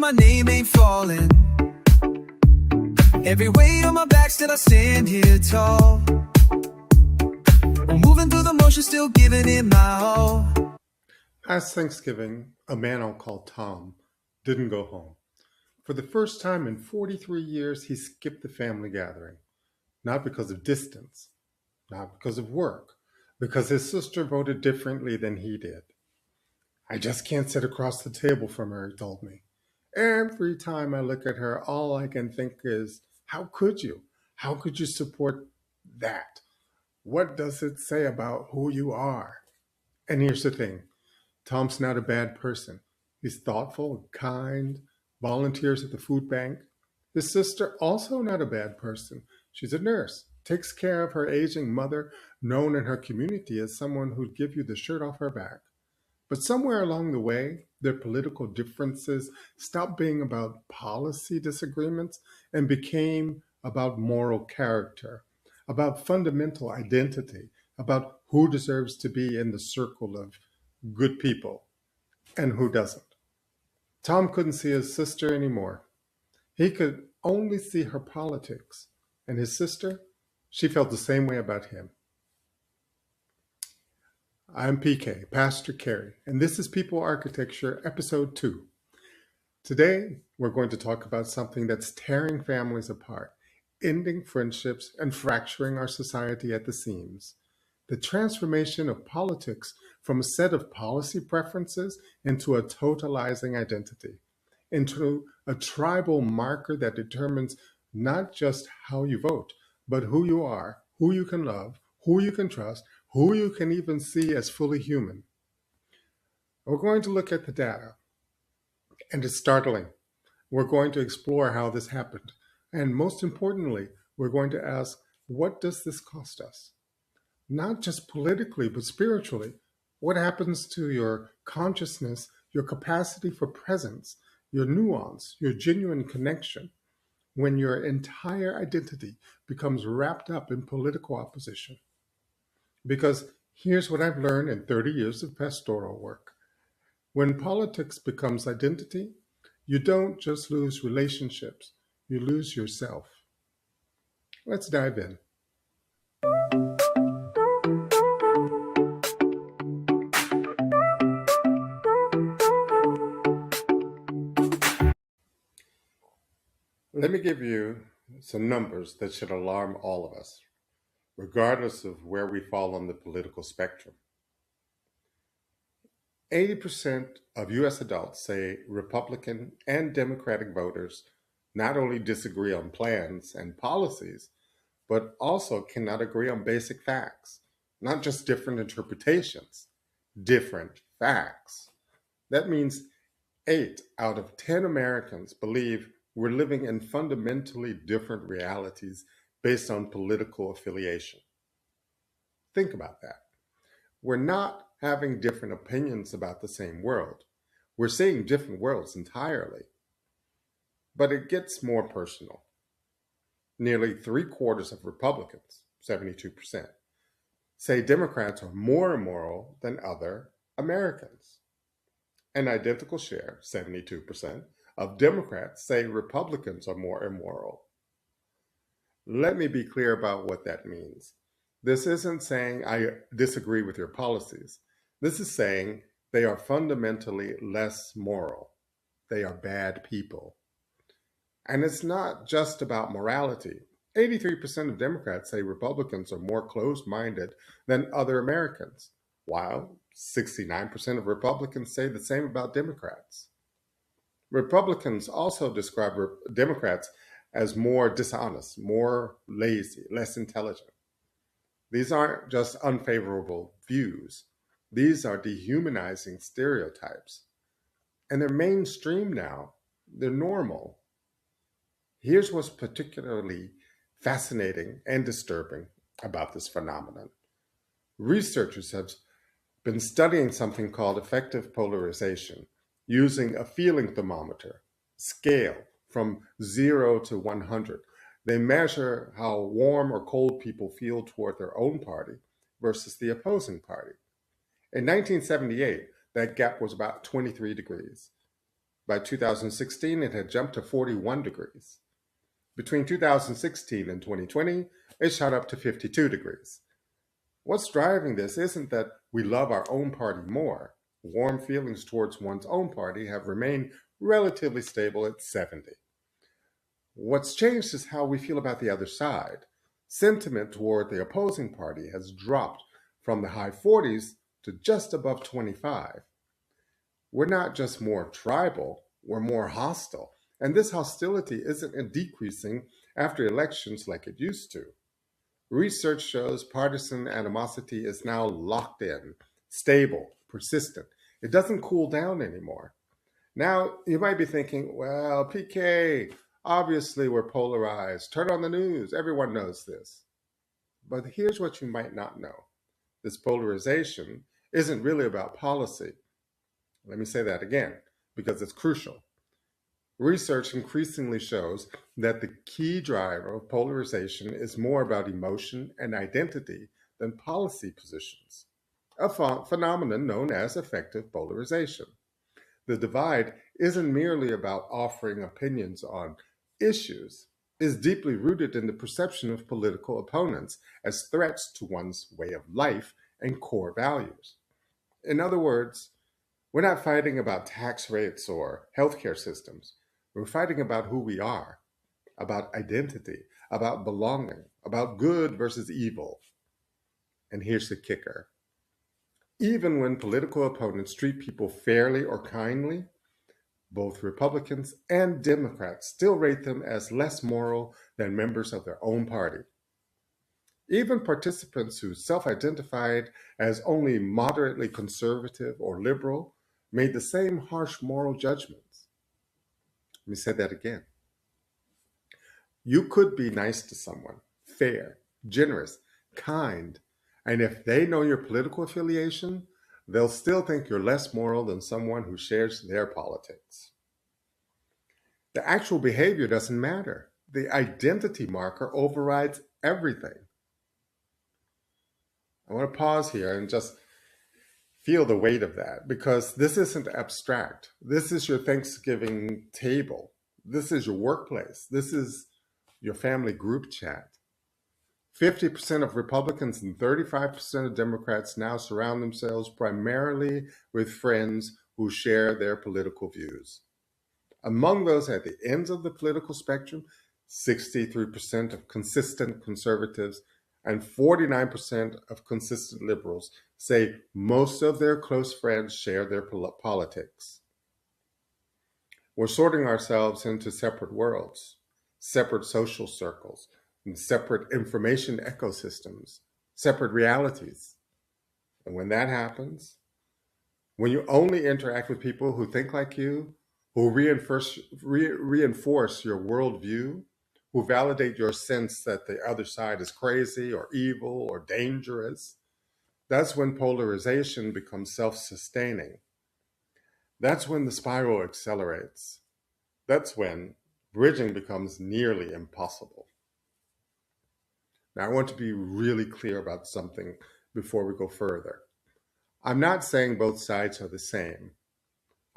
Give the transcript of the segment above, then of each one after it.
my name ain't falling. Every weight on my back, still I stand here tall. Moving through the motion, still giving it my all. Last Thanksgiving, a man I'll call Tom didn't go home. For the first time in 43 years, he skipped the family gathering. Not because of distance, not because of work, because his sister voted differently than he did. I just can't sit across the table from her, he told me. Every time I look at her, all I can think is, how could you? How could you support that? What does it say about who you are? And here's the thing. Tom's not a bad person. He's thoughtful, kind, volunteers at the food bank. His sister, also not a bad person. She's a nurse, takes care of her aging mother, known in her community as someone who'd give you the shirt off her back. But somewhere along the way, their political differences stopped being about policy disagreements and became about moral character, about fundamental identity, about who deserves to be in the circle of good people and who doesn't. Tom couldn't see his sister anymore. He could only see her politics. And his sister, she felt the same way about him. I'm PK, Pastor Carey, and this is People Architecture, Episode 2. Today, we're going to talk about something that's tearing families apart, ending friendships, and fracturing our society at the seams. The transformation of politics from a set of policy preferences into a totalizing identity, into a tribal marker that determines not just how you vote, but who you are, who you can love, who you can trust, who you can even see as fully human. We're going to look at the data, and it's startling. We're going to explore how this happened. And most importantly, we're going to ask, what does this cost us? Not just politically, but spiritually. What happens to your consciousness, your capacity for presence, your nuance, your genuine connection, when your entire identity becomes wrapped up in political opposition? Because here's what I've learned in 30 years of pastoral work. When politics becomes identity, you don't just lose relationships, you lose yourself. Let's dive in. Let me give you some numbers that should alarm all of us, regardless of where we fall on the political spectrum. 80% of US adults say Republican and Democratic voters not only disagree on plans and policies, but also cannot agree on basic facts, not just different interpretations, different facts. That means 8 out of 10 Americans believe we're living in fundamentally different realities based on political affiliation. Think about that. We're not having different opinions about the same world. We're seeing different worlds entirely. But it gets more personal. Nearly 3/4 of Republicans, 72%, say Democrats are more immoral than other Americans. An identical share, 72%, of Democrats say Republicans are more immoral. Let me be clear about what that means. This isn't saying I disagree with your policies. This is saying they are fundamentally less moral. They are bad people. And it's not just about morality. 83% of Democrats say Republicans are more closed-minded than other Americans, while 69% of Republicans say the same about Democrats. Republicans also describe Democrats as more dishonest, more lazy, less intelligent. These aren't just unfavorable views. These are dehumanizing stereotypes. And they're mainstream now. They're normal. Here's what's particularly fascinating and disturbing about this phenomenon. Researchers have been studying something called affective polarization using a feeling thermometer scale from 0 to 100. They measure how warm or cold people feel toward their own party versus the opposing party. In 1978, that gap was about 23 degrees. By 2016, it had jumped to 41 degrees. Between 2016 and 2020, it shot up to 52 degrees. What's driving this isn't that we love our own party more. Warm feelings towards one's own party have remained relatively stable at 70. What's changed is how we feel about the other side. Sentiment toward the opposing party has dropped from the high 40s to just above 25. We're not just more tribal, we're more hostile. And this hostility isn't decreasing after elections like it used to. Research shows partisan animosity is now locked in, stable, persistent. It doesn't cool down anymore. Now, you might be thinking, well, PK, obviously we're polarized. Turn on the news. Everyone knows this. But here's what you might not know. This polarization isn't really about policy. Let me say that again, because it's crucial. Research increasingly shows that the key driver of polarization is more about emotion and identity than policy positions, a phenomenon known as affective polarization. The divide isn't merely about offering opinions on issues, it's deeply rooted in the perception of political opponents as threats to one's way of life and core values. In other words, we're not fighting about tax rates or healthcare systems. We're fighting about who we are, about identity, about belonging, about good versus evil. And here's the kicker. Even when political opponents treat people fairly or kindly, both Republicans and Democrats still rate them as less moral than members of their own party. Even participants who self identified as only moderately conservative or liberal made the same harsh moral judgments. Let me say that again. You could be nice to someone, fair, generous, kind, and if they know your political affiliation, they'll still think you're less moral than someone who shares their politics. The actual behavior doesn't matter. The identity marker overrides everything. I want to pause here and just feel the weight of that because this isn't abstract. This is your Thanksgiving table. This is your workplace. This is your family group chat. 50% of Republicans and 35% of Democrats now surround themselves primarily with friends who share their political views. Among those at the ends of the political spectrum, 63% of consistent conservatives and 49% of consistent liberals say most of their close friends share their politics. We're sorting ourselves into separate worlds, separate social circles, and separate information ecosystems, separate realities. And when that happens, when you only interact with people who think like you, who reinforce your worldview, who validate your sense that the other side is crazy or evil or dangerous, that's when polarization becomes self sustaining. That's when the spiral accelerates. That's when bridging becomes nearly impossible. Now, I want to be really clear about something before we go further. I'm not saying both sides are the same.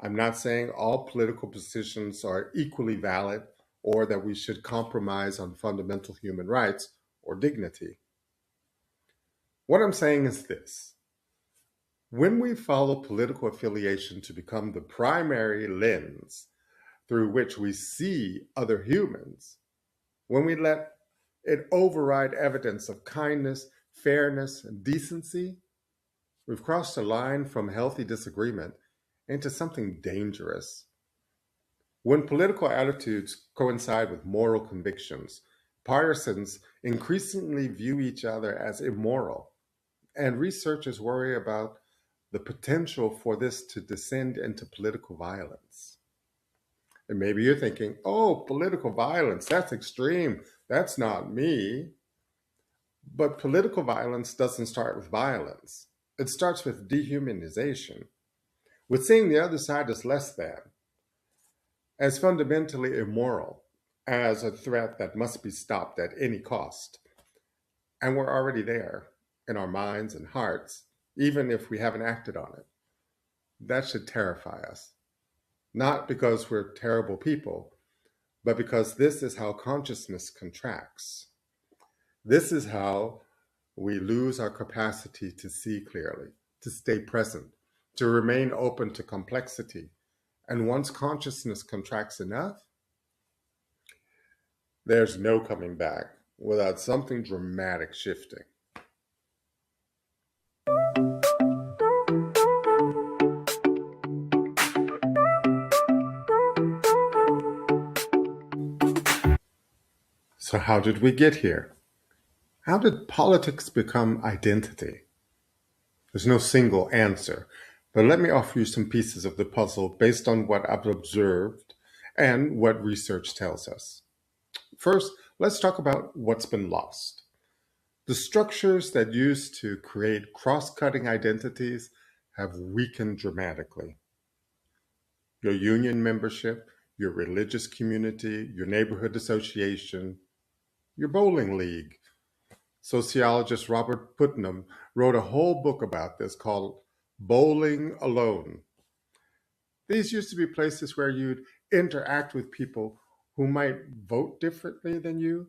I'm not saying all political positions are equally valid or that we should compromise on fundamental human rights or dignity. What I'm saying is this. When we follow political affiliation to become the primary lens through which we see other humans, when we let it override evidence of kindness, fairness, and decency, we've crossed a line from healthy disagreement into something dangerous. When political attitudes coincide with moral convictions, partisans increasingly view each other as immoral, and researchers worry about the potential for this to descend into political violence. And maybe you're thinking, oh, political violence, that's extreme. That's not me. But political violence doesn't start with violence. It starts with dehumanization, with seeing the other side as less than, as fundamentally immoral, as a threat that must be stopped at any cost. And we're already there in our minds and hearts, even if we haven't acted on it. That should terrify us. not because we're terrible people, but because this is how consciousness contracts. This is how we lose our capacity to see clearly, to stay present, to remain open to complexity. And once consciousness contracts enough, there's no coming back without something dramatic shifting. So, how did we get here? How did politics become identity? There's no single answer, but let me offer you some pieces of the puzzle based on what I've observed and what research tells us. First, let's talk about what's been lost. The structures that used to create cross cutting identities have weakened dramatically. Your union membership, your religious community, your neighborhood association, your bowling league. Sociologist Robert Putnam wrote a whole book about this called Bowling Alone. These used to be places where you'd interact with people who might vote differently than you,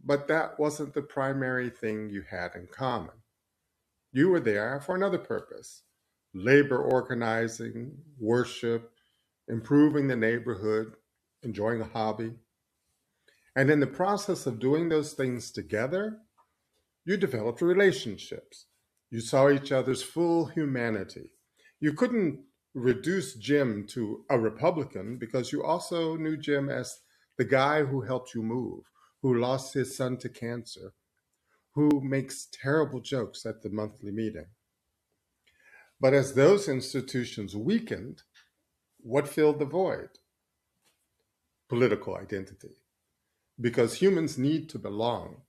but that wasn't the primary thing you had in common. You were there for another purpose: labor organizing, worship, improving the neighborhood, enjoying a hobby. And in the process of doing those things together, you developed relationships. You saw each other's full humanity. You couldn't reduce Jim to a Republican because you also knew Jim as the guy who helped you move, who lost his son to cancer, who makes terrible jokes at the monthly meeting. But as those institutions weakened, what filled the void? Political identity. Because humans need to belong.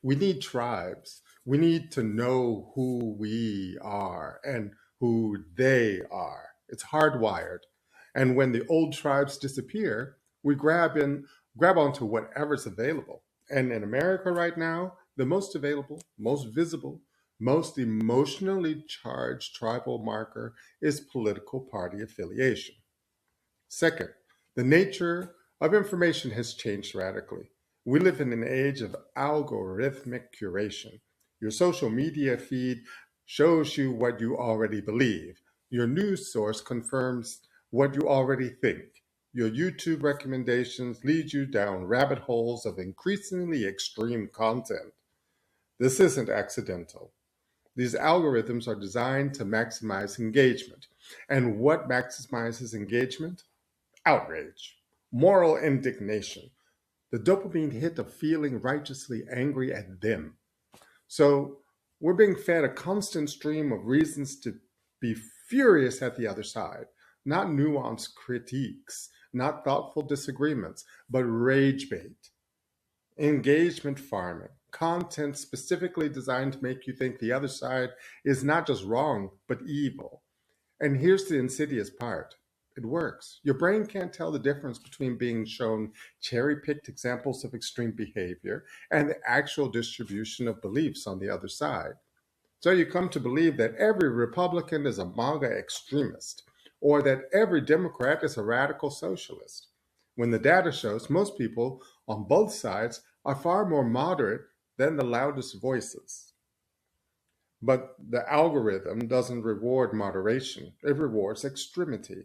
We need tribes. We need to know who we are and who they are. It's hardwired. And when the old tribes disappear, we grab onto whatever's available. And in America right now, the most available, most visible, most emotionally charged tribal marker is political party affiliation. Second, the nature of information has changed radically. We live in an age of algorithmic curation. Your social media feed shows you what you already believe. Your news source confirms what you already think. Your YouTube recommendations lead you down rabbit holes of increasingly extreme content. This isn't accidental. These algorithms are designed to maximize engagement. And what maximizes engagement? Outrage, moral indignation, the dopamine hit of feeling righteously angry at them. So we're being fed a constant stream of reasons to be furious at the other side, not nuanced critiques, not thoughtful disagreements, but rage bait, engagement farming, content specifically designed to make you think the other side is not just wrong, but evil. And here's the insidious part: it works. Your brain can't tell the difference between being shown cherry picked examples of extreme behavior and the actual distribution of beliefs on the other side. So you come to believe that every Republican is a MAGA extremist or that every Democrat is a radical socialist, when the data shows most people on both sides are far more moderate than the loudest voices. But the algorithm doesn't reward moderation, it rewards extremity.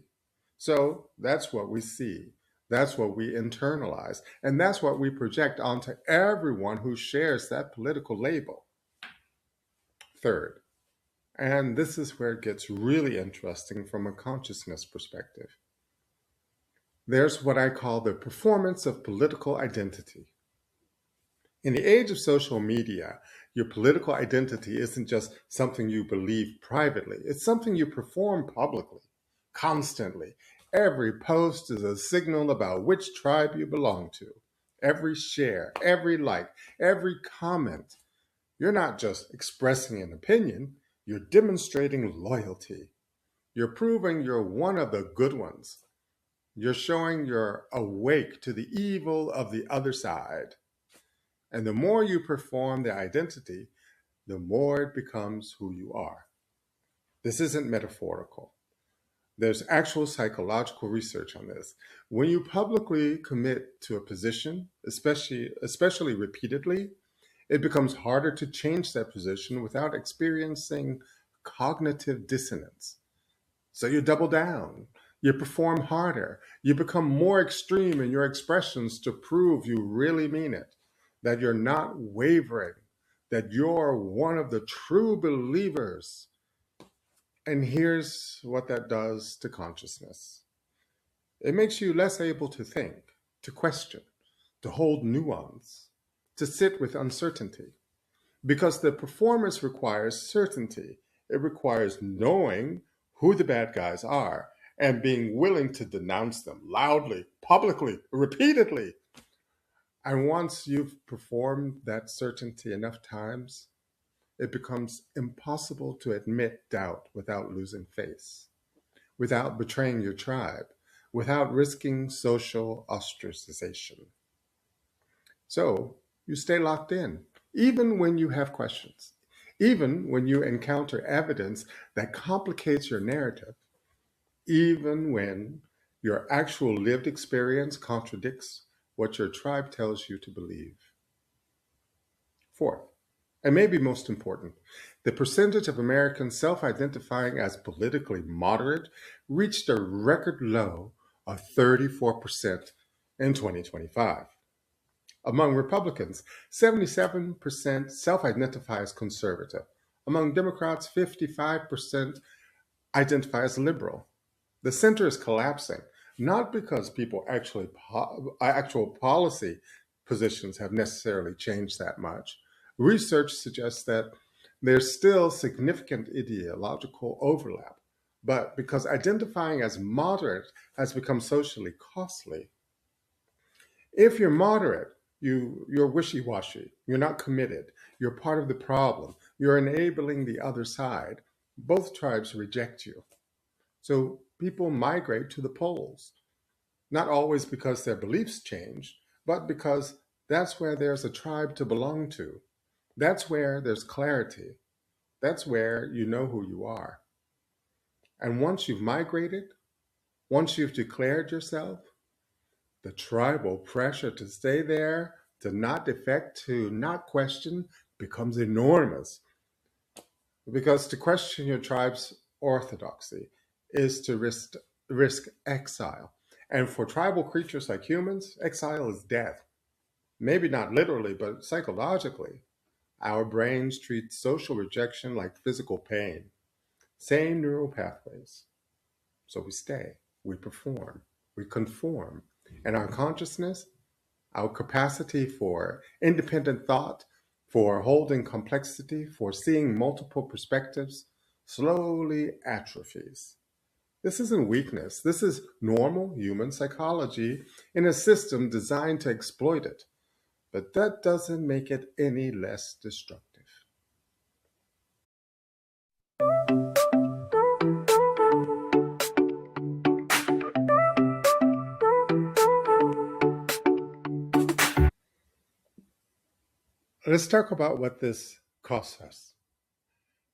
So that's what we see. That's what we internalize. And that's what we project onto everyone who shares that political label. Third, and this is where it gets really interesting from a consciousness perspective, there's what I call the performance of political identity. In the age of social media, your political identity isn't just something you believe privately, it's something you perform publicly, constantly. Every post is a signal about which tribe you belong to. Every share, every like, every comment. You're not just expressing an opinion, you're demonstrating loyalty. You're proving you're one of the good ones. You're showing you're awake to the evil of the other side. And the more you perform the identity, the more it becomes who you are. This isn't metaphorical. There's actual psychological research on this. When you publicly commit to a position, especially repeatedly, it becomes harder to change that position without experiencing cognitive dissonance. So you double down, you perform harder, you become more extreme in your expressions to prove you really mean it, that you're not wavering, that you're one of the true believers. And here's what that does to consciousness: it makes you less able to think, to question, to hold nuance, to sit with uncertainty. Because the performance requires certainty, it requires knowing who the bad guys are and being willing to denounce them loudly, publicly, repeatedly. And once you've performed that certainty enough times, it becomes impossible to admit doubt without losing face, without betraying your tribe, without risking social ostracization. So you stay locked in, even when you have questions, even when you encounter evidence that complicates your narrative, even when your actual lived experience contradicts what your tribe tells you to believe. Fourth, and maybe most important, the percentage of Americans self identifying as politically moderate reached a record low of 34% in 2025. Among Republicans, 77% self identify as conservative. Among Democrats, 55% identify as liberal. The center is collapsing, not because actual policy positions have necessarily changed that much. Research suggests that there's still significant ideological overlap, but because identifying as moderate has become socially costly. If you're moderate, you're wishy-washy, you're not committed, you're part of the problem, you're enabling the other side. Both tribes reject you. So people migrate to the poles, not always because their beliefs change, but because that's where there's a tribe to belong to. That's where there's clarity. That's where you know who you are. And once you've migrated, once you've declared yourself, the tribal pressure to stay there, to not defect, to not question becomes enormous. Because to question your tribe's orthodoxy is to risk exile. And for tribal creatures like humans, exile is death. Maybe not literally, but psychologically. Our brains treat social rejection like physical pain. Same neural pathways. So we stay, we perform, we conform. And our consciousness, our capacity for independent thought, for holding complexity, for seeing multiple perspectives, slowly atrophies. This isn't weakness. This is normal human psychology in a system designed to exploit it. But that doesn't make it any less destructive. Let's talk about what this costs us.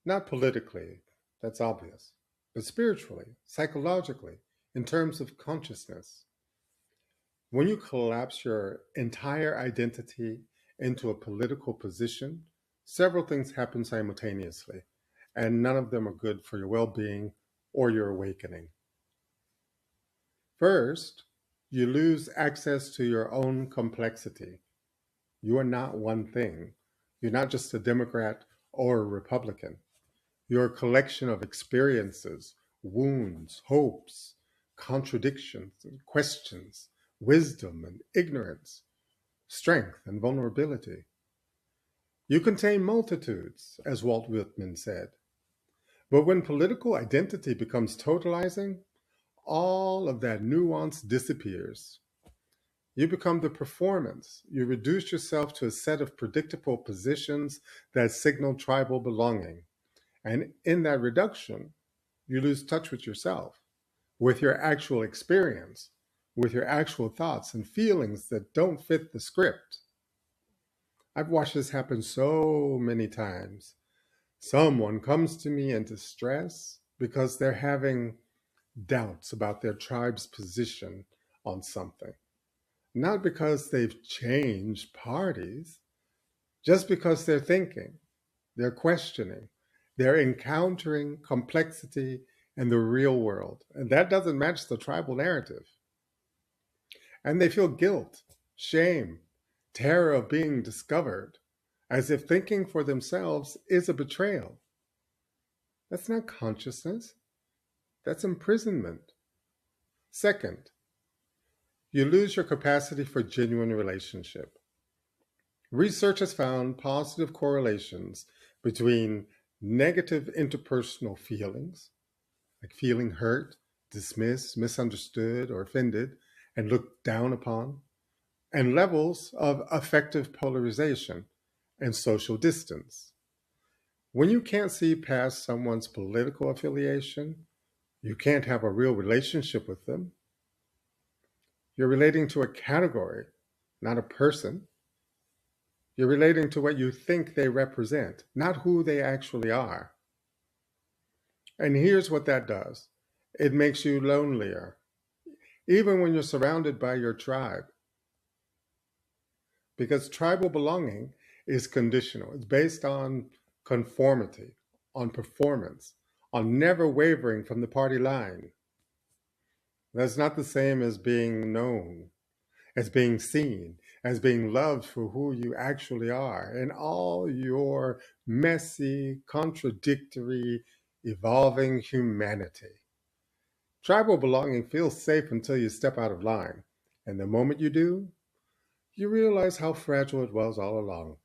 Not politically, that's obvious, but spiritually, psychologically, in terms of consciousness. When you collapse your entire identity into a political position, several things happen simultaneously, and none of them are good for your well being or your awakening. First, you lose access to your own complexity. You are not one thing. You're not just a Democrat or a Republican. You're a collection of experiences, wounds, hopes, contradictions and questions, wisdom and ignorance, strength and vulnerability. You contain multitudes, as Walt Whitman said. But when political identity becomes totalizing, all of that nuance disappears. You become the performance. You reduce yourself to a set of predictable positions that signal tribal belonging. And in that reduction, you lose touch with yourself, with your actual experience, with your actual thoughts and feelings that don't fit the script. I've watched this happen so many times. Someone comes to me in distress because they're having doubts about their tribe's position on something. Not because they've changed parties, just because they're thinking, they're questioning, they're encountering complexity in the real world. And that doesn't match the tribal narrative. And they feel guilt, shame, terror of being discovered, as if thinking for themselves is a betrayal. That's not consciousness, that's imprisonment. Second, you lose your capacity for genuine relationship. Research has found positive correlations between negative interpersonal feelings, like feeling hurt, dismissed, misunderstood, or offended, and looked down upon, and levels of affective polarization and social distance. When you can't see past someone's political affiliation, you can't have a real relationship with them. You're relating to a category, not a person. You're relating to what you think they represent, not who they actually are. And here's what that does: it makes you lonelier, even when you're surrounded by your tribe, because tribal belonging is conditional. It's based on conformity, on performance, on never wavering from the party line. That's not the same as being known, as being seen, as being loved for who you actually are and all your messy, contradictory, evolving humanity. Tribal belonging feels safe until you step out of line. And the moment you do, you realize how fragile it was all along.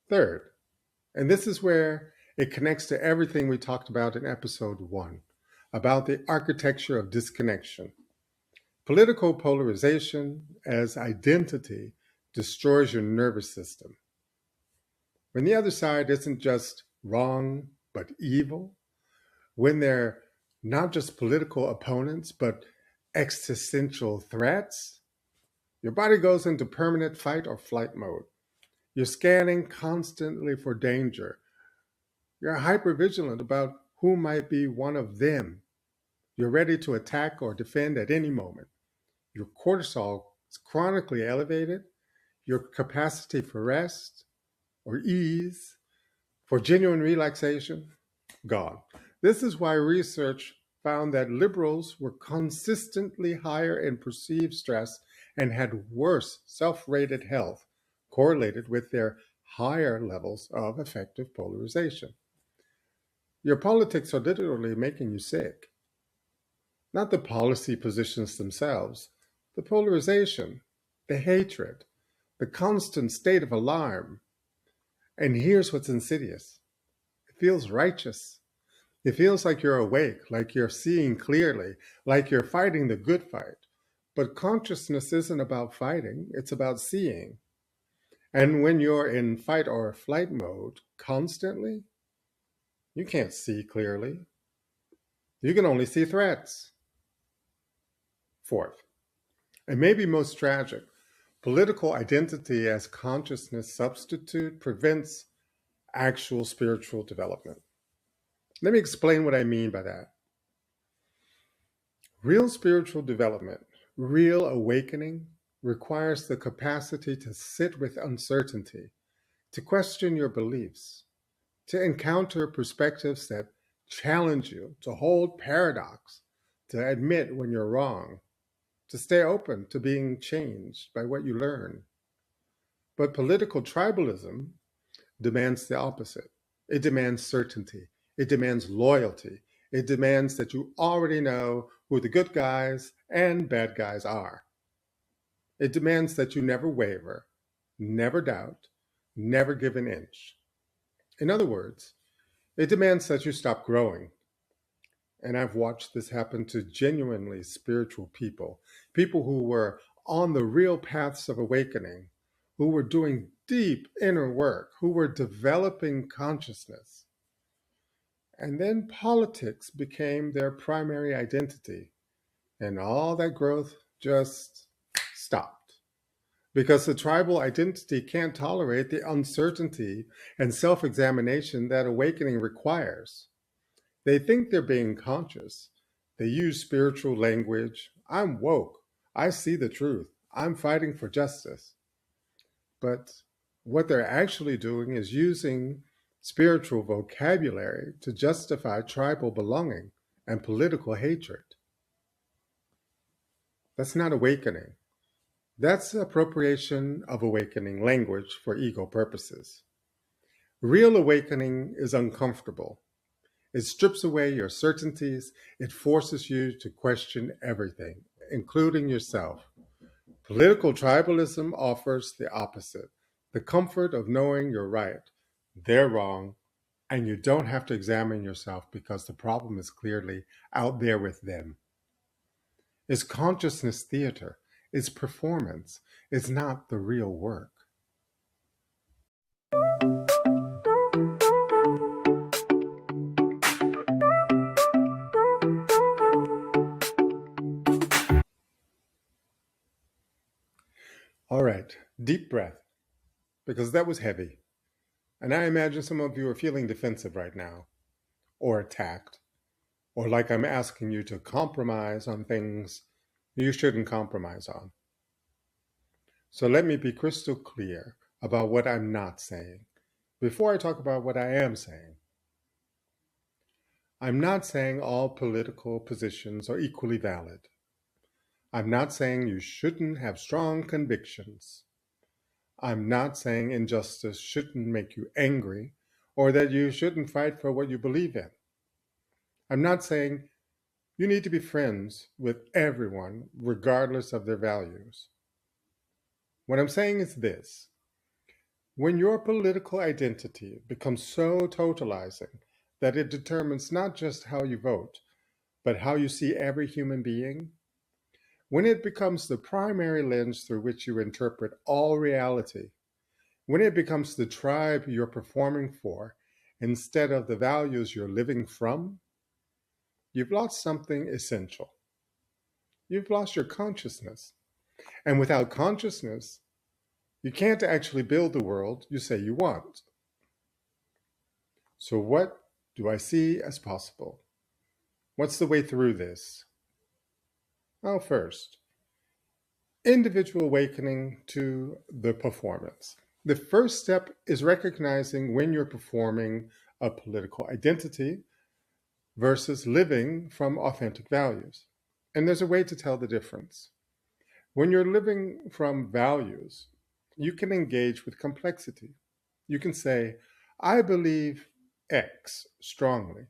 Third, and this is where it connects to everything we talked about in episode 1 about the architecture of disconnection. Political polarization as identity destroys your nervous system. When the other side isn't just wrong, but evil, when they're not just political opponents, but existential threats, your body goes into permanent fight or flight mode. You're scanning constantly for danger. You're hypervigilant about who might be one of them. You're ready to attack or defend at any moment. Your cortisol is chronically elevated. Your capacity for rest or ease, for genuine relaxation, gone. This is why research found that liberals were consistently higher in perceived stress and had worse self-rated health correlated with their higher levels of affective polarization. Your politics are literally making you sick. Not the policy positions themselves, the polarization, the hatred, the constant state of alarm. And here's what's insidious: it feels righteous. It feels like you're awake, like you're seeing clearly, like you're fighting the good fight. But consciousness isn't about fighting, it's about seeing. And when you're in fight or flight mode constantly, you can't see clearly. You can only see threats. Fourth, and maybe most tragic, political identity as consciousness substitute prevents actual spiritual development. Let me explain what I mean by that. Real spiritual development, real awakening, requires the capacity to sit with uncertainty, to question your beliefs, to encounter perspectives that challenge you, to hold paradox, to admit when you're wrong, to stay open to being changed by what you learn. But political tribalism demands the opposite. It demands certainty. It demands loyalty. It demands that you already know who the good guys and bad guys are. It demands that you never waver, never doubt, never give an inch. In other words, it demands that you stop growing. And I've watched this happen to genuinely spiritual people, people who were on the real paths of awakening, who were doing deep inner work, who were developing consciousness. And then politics became their primary identity, and all that growth just stopped. Because the tribal identity can't tolerate the uncertainty and self examination that awakening requires. They think they're being conscious. They use spiritual language. I'm woke. I see the truth. I'm fighting for justice. But what they're actually doing is using spiritual vocabulary to justify tribal belonging and political hatred. That's not awakening. That's appropriation of awakening language for ego purposes. Real awakening is uncomfortable. It strips away your certainties. It forces you to question everything, including yourself. Political tribalism offers the opposite, the comfort of knowing you're right, they're wrong, and you don't have to examine yourself because the problem is clearly out there with them. It's consciousness theater, it's performance, it's not the real work. All right, deep breath, because that was heavy. And I imagine some of you are feeling defensive right now, or attacked, or like I'm asking you to compromise on things you shouldn't compromise on. So let me be crystal clear about what I'm not saying before I talk about what I am saying. I'm not saying all political positions are equally valid. I'm not saying you shouldn't have strong convictions. I'm not saying injustice shouldn't make you angry or that you shouldn't fight for what you believe in. I'm not saying you need to be friends with everyone regardless of their values. What I'm saying is this: when your political identity becomes so totalizing that it determines not just how you vote, but how you see every human being, when it becomes the primary lens through which you interpret all reality, when it becomes the tribe you're performing for instead of the values you're living from, you've lost something essential. You've lost your consciousness. And without consciousness, you can't actually build the world you say you want. So, what do I see as possible? What's the way through this? Well, first, individual awakening to the performance. The first step is recognizing when you're performing a political identity versus living from authentic values. And there's a way to tell the difference. When you're living from values, you can engage with complexity. You can say, I believe X strongly,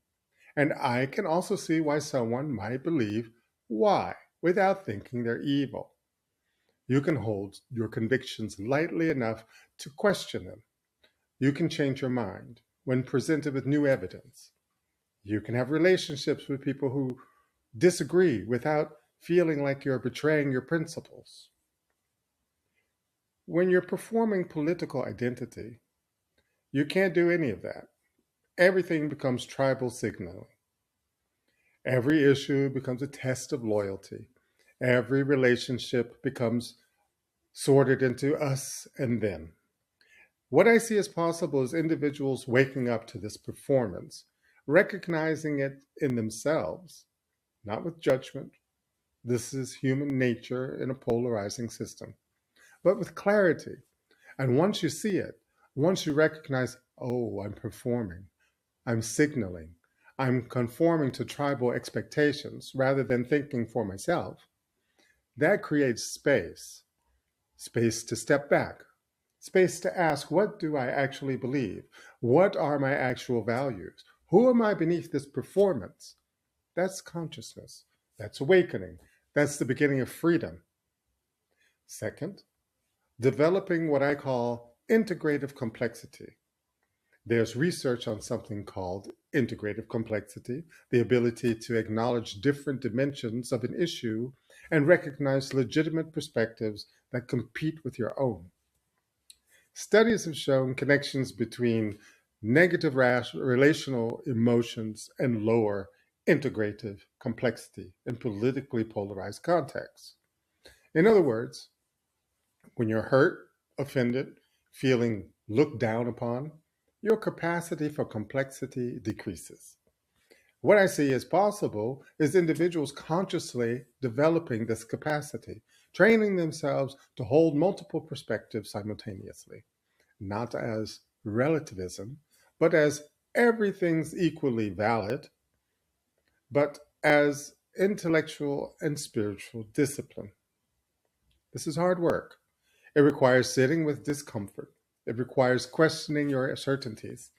and I can also see why someone might believe Y without thinking they're evil. You can hold your convictions lightly enough to question them. You can change your mind when presented with new evidence. You can have relationships with people who disagree without feeling like you're betraying your principles. When you're performing political identity, you can't do any of that. Everything becomes tribal signaling. Every issue becomes a test of loyalty. Every relationship becomes sorted into us and them. What I see as possible is individuals waking up to this performance, recognizing it in themselves, not with judgment. This is human nature in a polarizing system, but with clarity. And once you see it, once you recognize, oh, I'm performing, I'm signaling, I'm conforming to tribal expectations rather than thinking for myself, that creates space, space to step back, space to ask, what do I actually believe? What are my actual values? Who am I beneath this performance? That's consciousness. That's awakening. That's the beginning of freedom. Second, developing what I call integrative complexity. There's research on something called integrative complexity, the ability to acknowledge different dimensions of an issue and recognize legitimate perspectives that compete with your own. Studies have shown connections between negative relational emotions and lower integrative complexity in politically polarized contexts. In other words, when you're hurt, offended, feeling looked down upon, your capacity for complexity decreases. What I see as possible is individuals consciously developing this capacity, training themselves to hold multiple perspectives simultaneously, not as relativism, but as everything's equally valid, but as intellectual and spiritual discipline. This is hard work. It requires sitting with discomfort. It requires questioning your certainties.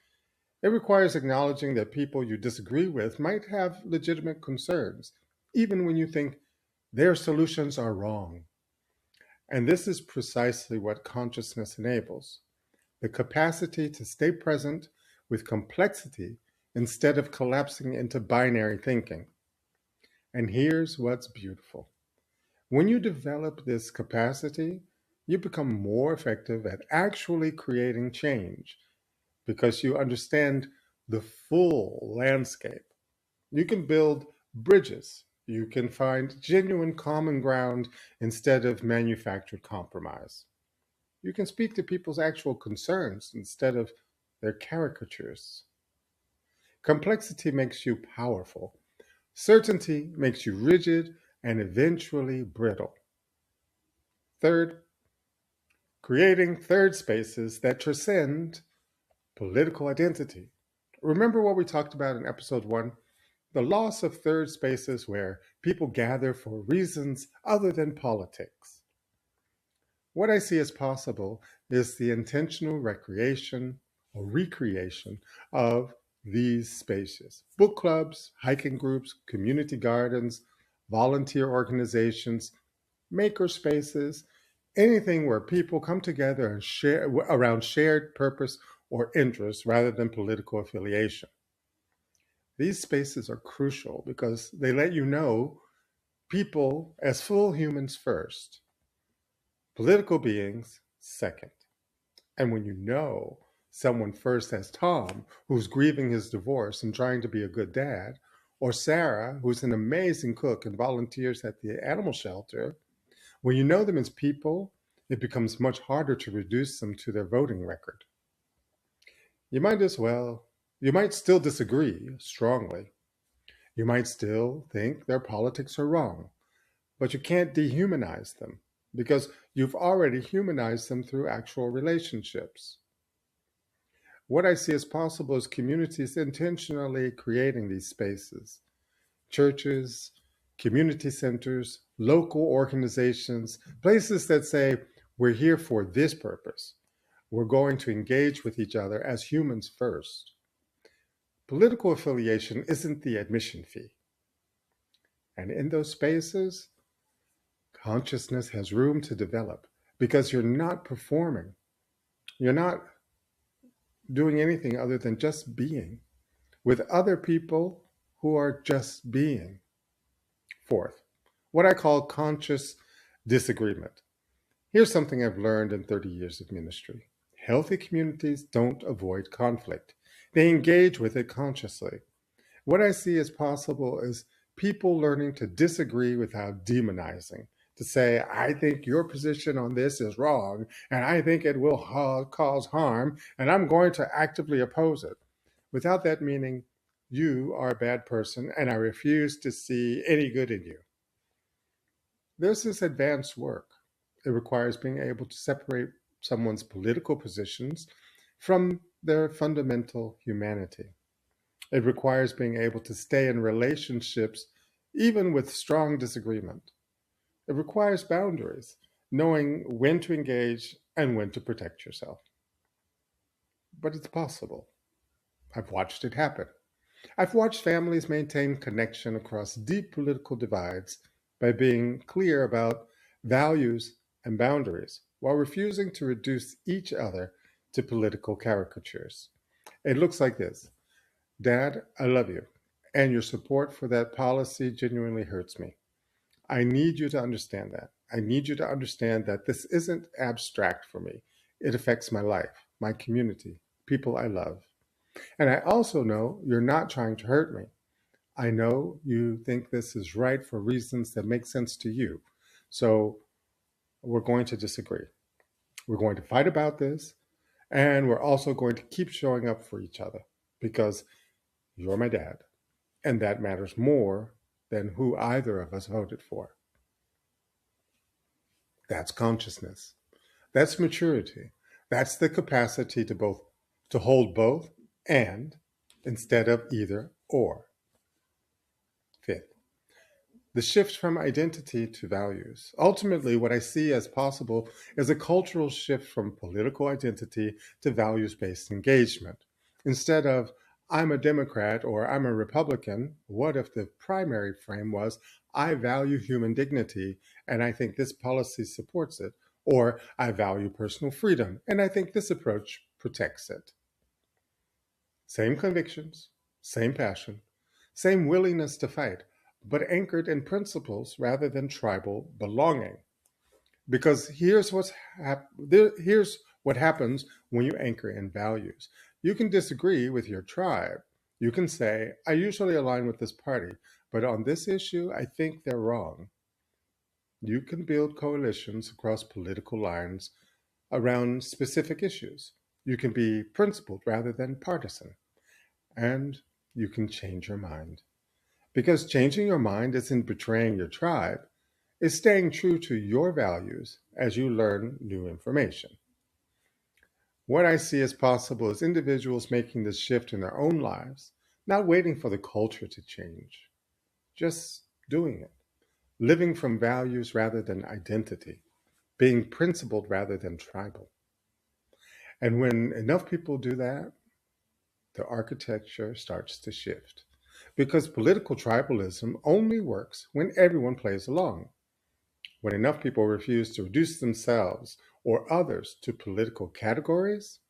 It requires acknowledging that people you disagree with might have legitimate concerns, even when you think their solutions are wrong. And this is precisely what consciousness enables: the capacity to stay present with complexity instead of collapsing into binary thinking. And here's what's beautiful: when you develop this capacity, you become more effective at actually creating change because you understand the full landscape. You can build bridges. You can find genuine common ground instead of manufactured compromise. You can speak to people's actual concerns instead of their caricatures. Complexity makes you powerful. Certainty makes you rigid and eventually brittle. Third, creating third spaces that transcend political identity. Remember what we talked about in episode 1? The loss of third spaces where people gather for reasons other than politics. What I see as possible is the intentional recreation or recreation of these spaces: book clubs, hiking groups, community gardens, volunteer organizations, maker spaces, anything where people come together and share around shared purpose or interest rather than political affiliation. These spaces are crucial because they let you know people as full humans first, political beings second. And when you know someone first as Tom, who's grieving his divorce and trying to be a good dad, or Sarah, who's an amazing cook and volunteers at the animal shelter, when you know them as people, it becomes much harder to reduce them to their voting record. You might as well, you might still disagree strongly. You might still think their politics are wrong, but you can't dehumanize them because you've already humanized them through actual relationships. What I see as possible is communities intentionally creating these spaces: churches, community centers, local organizations, places that say, we're here for this purpose. We're going to engage with each other as humans first. Political affiliation isn't the admission fee. And in those spaces, consciousness has room to develop because you're not performing. You're not doing anything other than just being with other people who are just being. Fourth, what I call conscious disagreement. Here's something I've learned in 30 years of ministry: healthy communities don't avoid conflict, they engage with it consciously. What I see as possible is people learning to disagree without demonizing, to say, I think your position on this is wrong, and I think it will cause harm, and I'm going to actively oppose it, without that meaning, you are a bad person, and I refuse to see any good in you. This is advanced work. It requires being able to separate someone's political positions from their fundamental humanity. It requires being able to stay in relationships even with strong disagreement. It requires boundaries, knowing when to engage and when to protect yourself. But it's possible. I've watched it happen. I've watched families maintain connection across deep political divides by being clear about values and boundaries while refusing to reduce each other to political caricatures. It looks like this: Dad, I love you, and your support for that policy genuinely hurts me. I need you to understand that. I need you to understand that this isn't abstract for me. It affects my life, my community, people I love. And I also know you're not trying to hurt me. I know you think this is right for reasons that make sense to you. So we're going to disagree. We're going to fight about this. And we're also going to keep showing up for each other because you're my dad. And that matters more than who either of us voted for. That's consciousness. That's maturity. That's the capacity to hold both and instead of either or. Fifth, the shift from identity to values. Ultimately, what I see as possible is a cultural shift from political identity to values based engagement. Instead of, I'm a Democrat or I'm a Republican, what if the primary frame was, I value human dignity and I think this policy supports it, or I value personal freedom and I think this approach protects it? Same convictions, same passion, same willingness to fight, but anchored in principles rather than tribal belonging. Because here's what happens when you anchor in values. You can disagree with your tribe. You can say, I usually align with this party, but on this issue, I think they're wrong. You can build coalitions across political lines around specific issues. You can be principled rather than partisan. And you can change your mind. Because changing your mind isn't betraying your tribe, it's staying true to your values as you learn new information. What I see as possible is individuals making this shift in their own lives, not waiting for the culture to change, just doing it, living from values rather than identity, being principled rather than tribal. And when enough people do that, the architecture starts to shift. Because political tribalism only works when everyone plays along. When enough people refuse to reduce themselves or others to political categories,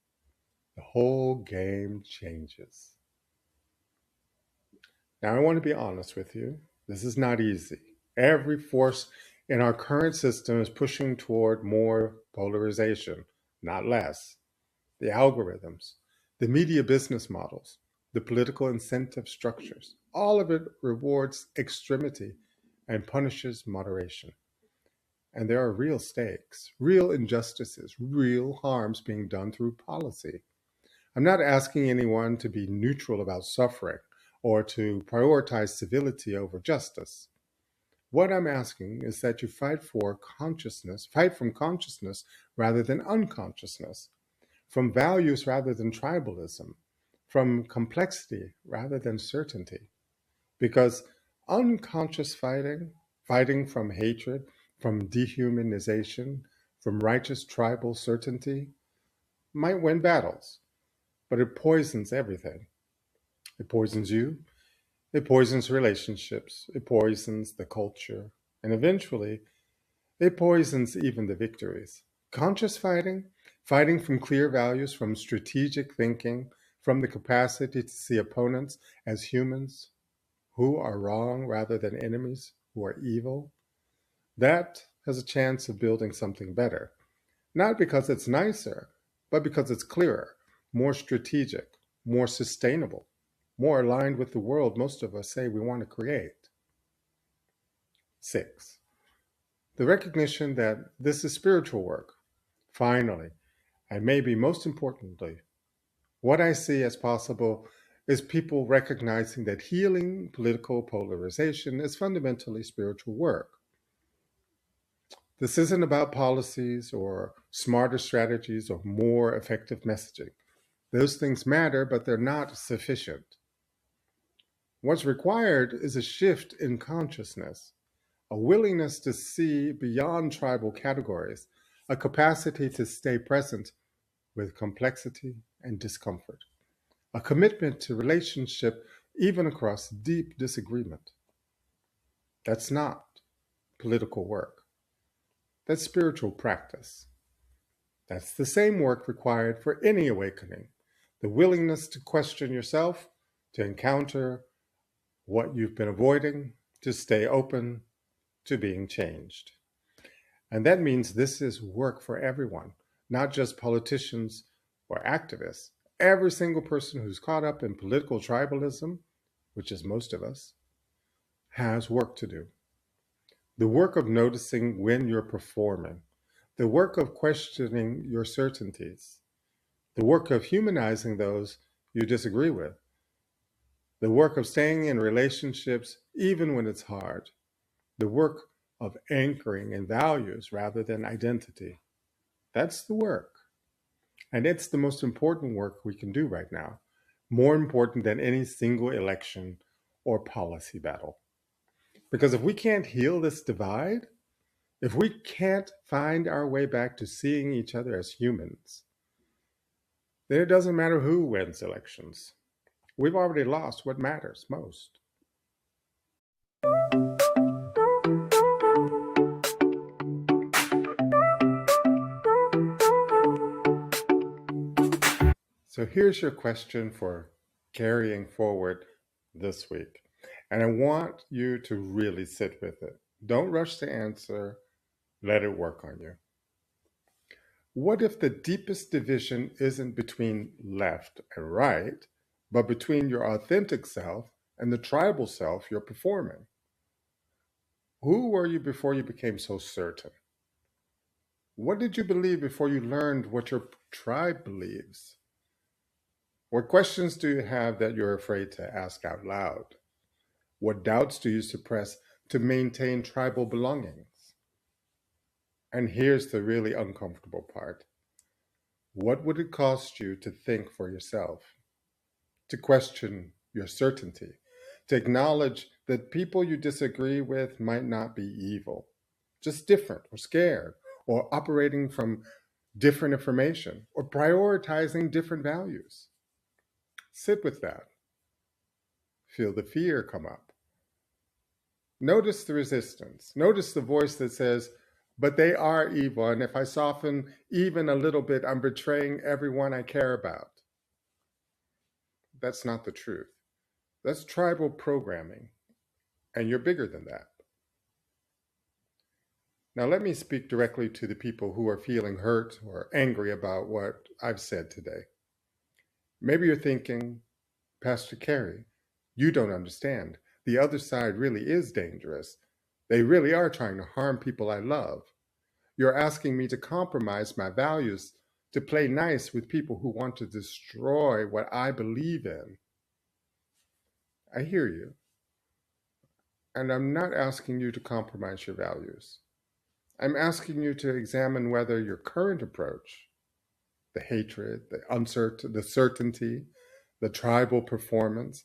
the whole game changes. Now, I want to be honest with you. This is not easy. Every force in our current system is pushing toward more polarization, not less. The algorithms, the media business models, the political incentive structures, all of it rewards extremity and punishes moderation. And there are real stakes, real injustices, real harms being done through policy. I'm not asking anyone to be neutral about suffering or to prioritize civility over justice. What I'm asking is that you fight from consciousness rather than unconsciousness, from values rather than tribalism, from complexity rather than certainty. Because unconscious fighting from hatred, from dehumanization, from righteous tribal certainty, might win battles, but it poisons everything. It poisons you, it poisons relationships, it poisons the culture, and eventually, it poisons even the victories. Conscious fighting from clear values, from strategic thinking, from the capacity to see opponents as humans who are wrong rather than enemies who are evil, that has a chance of building something better. Not because it's nicer, but because it's clearer, more strategic, more sustainable, more aligned with the world most of us say we want to create. Six, the recognition that this is spiritual work. Finally, and maybe most importantly, what I see as possible is people recognizing that healing political polarization is fundamentally spiritual work. This isn't about policies or smarter strategies or more effective messaging. Those things matter, but they're not sufficient. What's required is a shift in consciousness, a willingness to see beyond tribal categories, a capacity to stay present with complexity and discomfort, a commitment to relationship even across deep disagreement. That's not political work. That's spiritual practice. That's the same work required for any awakening, the willingness to question yourself, to encounter what you've been avoiding, to stay open to being changed. And that means this is work for everyone, not just politicians or activists. Every single person who's caught up in political tribalism, which is most of us, has work to do. The work of noticing when you're performing, the work of questioning your certainties, the work of humanizing those you disagree with, the work of staying in relationships even when it's hard, the work of anchoring in values rather than identity. That's the work. And it's the most important work we can do right now, more important than any single election or policy battle. Because if we can't heal this divide, if we can't find our way back to seeing each other as humans, then it doesn't matter who wins elections. We've already lost what matters most. So here's your question for carrying forward this week. And I want you to really sit with it. Don't rush to answer, let it work on you. What if the deepest division isn't between left and right, but between your authentic self and the tribal self you're performing? Who were you before you became so certain? What did you believe before you learned what your tribe believes? What questions do you have that you're afraid to ask out loud? What doubts do you suppress to maintain tribal belongings? And here's the really uncomfortable part. What would it cost you to think for yourself, to question your certainty, to acknowledge that people you disagree with might not be evil, just different or scared, or operating from different information, or prioritizing different values? Sit with that. Feel the fear come up. Notice the resistance. Notice the voice that says, but they are evil, and if I soften even a little bit, I'm betraying everyone I care about. That's not the truth. That's tribal programming, and you're bigger than that. Now, let me speak directly to the people who are feeling hurt or angry about what I've said today. Maybe you're thinking, Pastor Carey, you don't understand. The other side really is dangerous. They really are trying to harm people I love. You're asking me to compromise my values to play nice with people who want to destroy what I believe in. I hear you. And I'm not asking you to compromise your values. I'm asking you to examine whether your current approach, the hatred, the certainty, the tribal performance,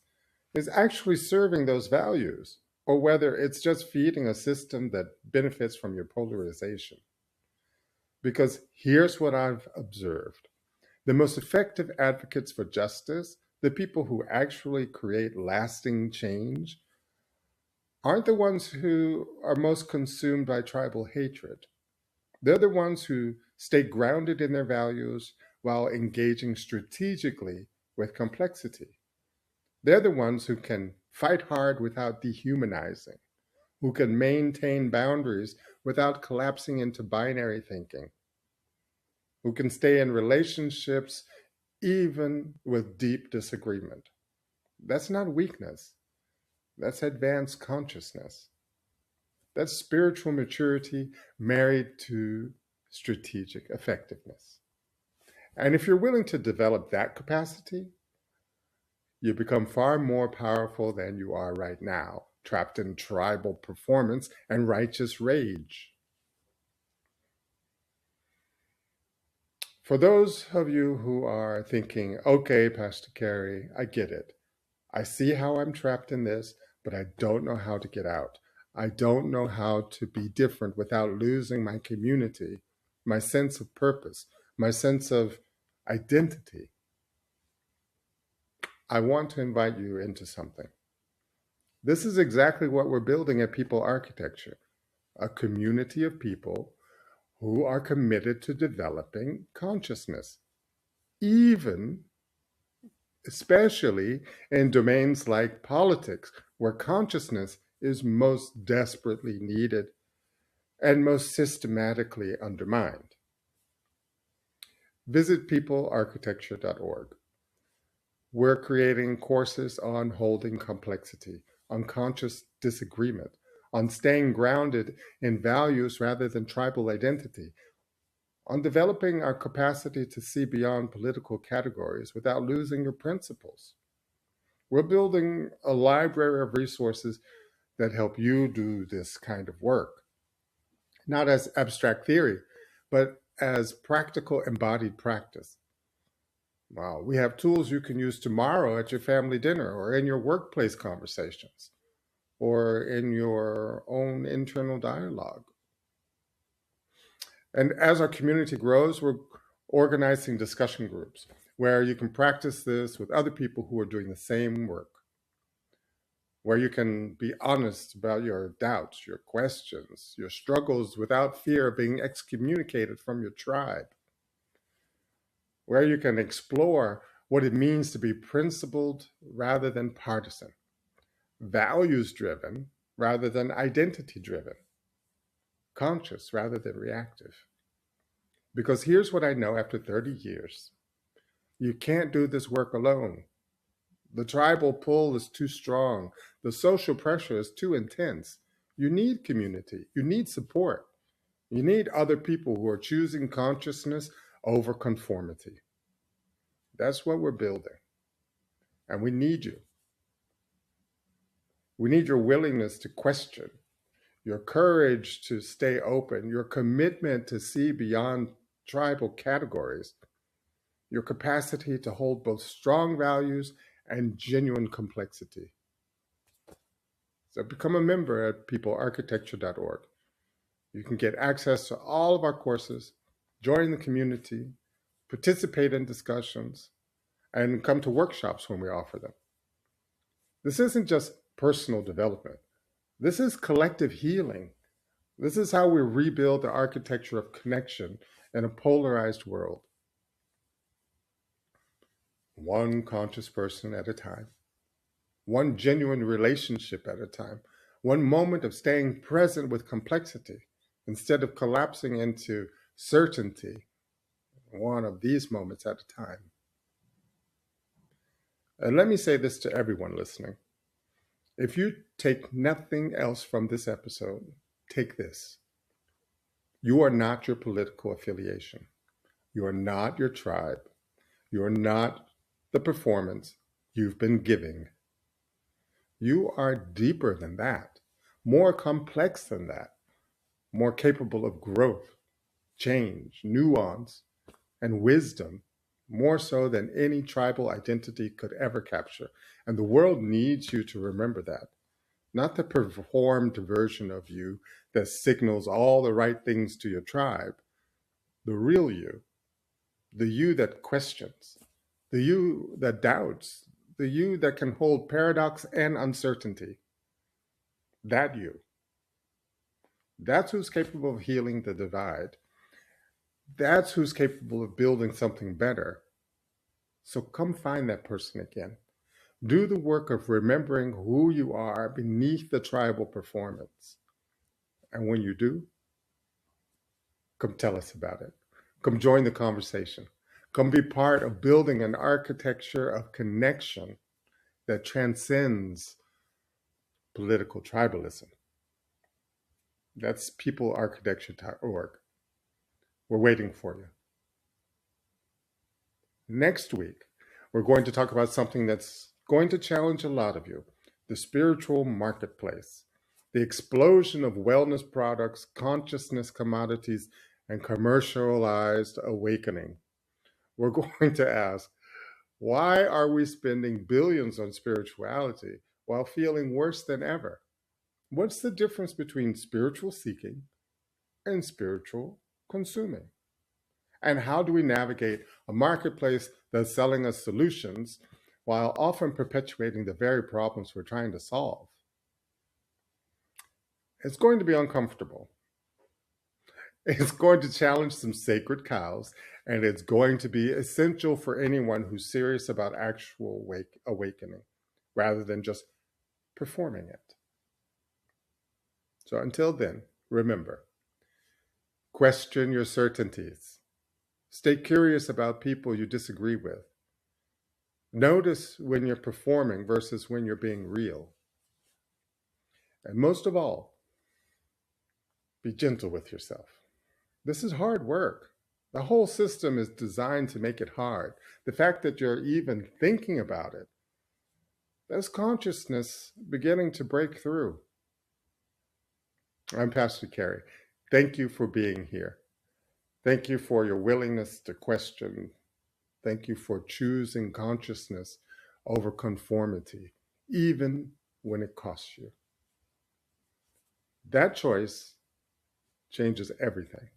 is actually serving those values, or whether it's just feeding a system that benefits from your polarization. Because here's what I've observed. The most effective advocates for justice, the people who actually create lasting change, aren't the ones who are most consumed by tribal hatred. They're the ones who stay grounded in their values while engaging strategically with complexity. They're the ones who can fight hard without dehumanizing, who can maintain boundaries without collapsing into binary thinking, who can stay in relationships even with deep disagreement. That's not weakness, that's advanced consciousness. That's spiritual maturity married to strategic effectiveness. And if you're willing to develop that capacity, you become far more powerful than you are right now, trapped in tribal performance and righteous rage. For those of you who are thinking, okay, Pastor Carey, I get it. I see how I'm trapped in this, but I don't know how to get out. I don't know how to be different without losing my community, my sense of purpose, my sense of identity. I want to invite you into something. This is exactly what we're building at People Architecture, a community of people who are committed to developing consciousness, especially in domains like politics, where consciousness is most desperately needed and most systematically undermined. Visit peoplearchitecture.org. We're creating courses on holding complexity, on conscious disagreement, on staying grounded in values rather than tribal identity, on developing our capacity to see beyond political categories without losing your principles. We're building a library of resources that help you do this kind of work, not as abstract theory, but as practical embodied practice. Wow, we have tools you can use tomorrow at your family dinner or in your workplace conversations or in your own internal dialogue. And as our community grows, we're organizing discussion groups where you can practice this with other people who are doing the same work, where you can be honest about your doubts, your questions, your struggles without fear of being excommunicated from your tribe, where you can explore what it means to be principled rather than partisan, values driven rather than identity driven, conscious rather than reactive. Because here's what I know after 30 years: you can't do this work alone. The tribal pull is too strong, the social pressure is too intense. You need community, you need support, you need other people who are choosing consciousness over conformity. That's what we're building. And we need you. We need your willingness to question, your courage to stay open, your commitment to see beyond tribal categories, your capacity to hold both strong values and genuine complexity. So become a member at peoplearchitecture.org. You can get access to all of our courses, join the community, participate in discussions, and come to workshops when we offer them. This isn't just personal development. This is collective healing. This is how we rebuild the architecture of connection in a polarized world. One conscious person at a time, one genuine relationship at a time, one moment of staying present with complexity instead of collapsing into certainty, one of these moments at a time. And let me say this to everyone listening. If you take nothing else from this episode, take this. You are not your political affiliation. You are not your tribe. You are not the performance you've been giving. You are deeper than that, more complex than that, more capable of growth, change, nuance, and wisdom, more so than any tribal identity could ever capture. And the world needs you to remember that, not the performed version of you that signals all the right things to your tribe, the real you, the you that questions, the you that doubts, the you that can hold paradox and uncertainty. That you. That's who's capable of healing the divide. That's who's capable of building something better. So come find that person again. Do the work of remembering who you are beneath the tribal performance. And when you do, come tell us about it. Come join the conversation. Come be part of building an architecture of connection that transcends political tribalism. That's peoplearchitecture.org. We're waiting for you. Next week, we're going to talk about something that's going to challenge a lot of you: the spiritual marketplace, the explosion of wellness products, consciousness commodities, and commercialized awakening. We're going to ask, why are we spending billions on spirituality while feeling worse than ever? What's the difference between spiritual seeking and spiritual consuming? And how do we navigate a marketplace that's selling us solutions while often perpetuating the very problems we're trying to solve? It's going to be uncomfortable. It's going to challenge some sacred cows, and it's going to be essential for anyone who's serious about actual awakening rather than just performing it. So until then, remember, question your certainties. Stay curious about people you disagree with. Notice when you're performing versus when you're being real. And most of all, be gentle with yourself. This is hard work. The whole system is designed to make it hard. The fact that you're even thinking about it There's consciousness beginning to break through. I'm Pastor Kerry. Thank you for being here. Thank you for your willingness to question. Thank you for choosing consciousness over conformity, even when it costs you. That choice changes everything.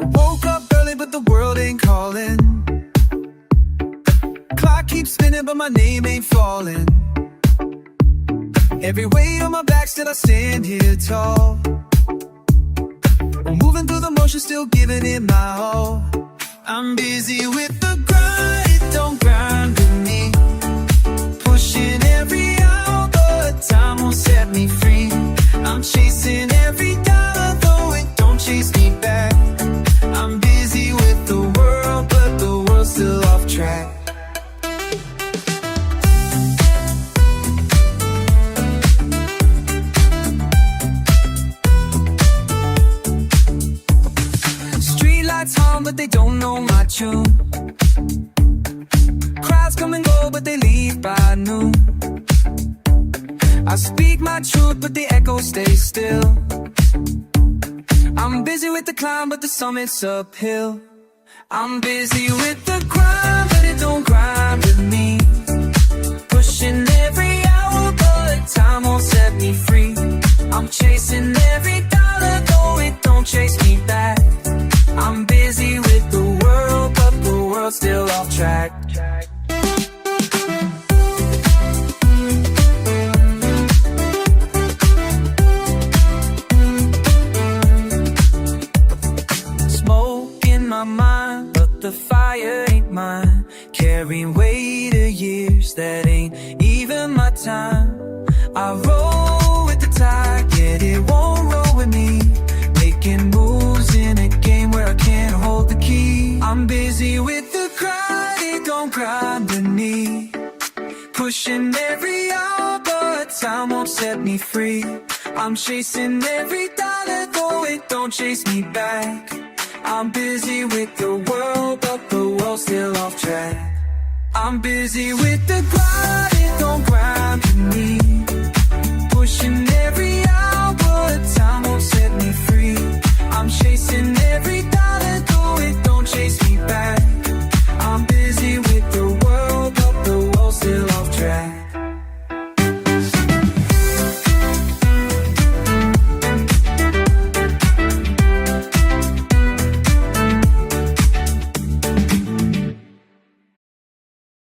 Woke up early, but the world ain't calling. Clock keeps spinning, but my name ain't falling. Every weight on my back, still I stand here tall. Moving through the motion, still giving it my all. I'm busy with the grind, it don't grind with me. Pushing every hour, but time won't set me free. I'm chasing every dollar, though it don't chase me back. I'm busy with the world, but the world's still off track. Streetlights on, but they don't know my tune. Crowds come and go, but they leave by noon. I speak my truth, but the echo stays still. I'm busy with the climb, but the summit's uphill. I'm busy with the grind, but it don't grind with me. Pushing every hour, but time won't set me free. I'm chasing every dollar, though it don't chase me back. I'm busy with the world, but the world's still off track. Smoke in my mind, but the fire ain't mine. Carrying weight of years that ain't even my time. I roll with the tide, yet it won't roll with me. Making moves in a game where I can't hold the key. I'm busy with the grind, it don't grind with me. Pushing every hour, but time won't set me free. I'm chasing every dollar, though it don't chase me back. I'm busy with the world, but the world's still off track. I'm busy with the grind, it don't grind.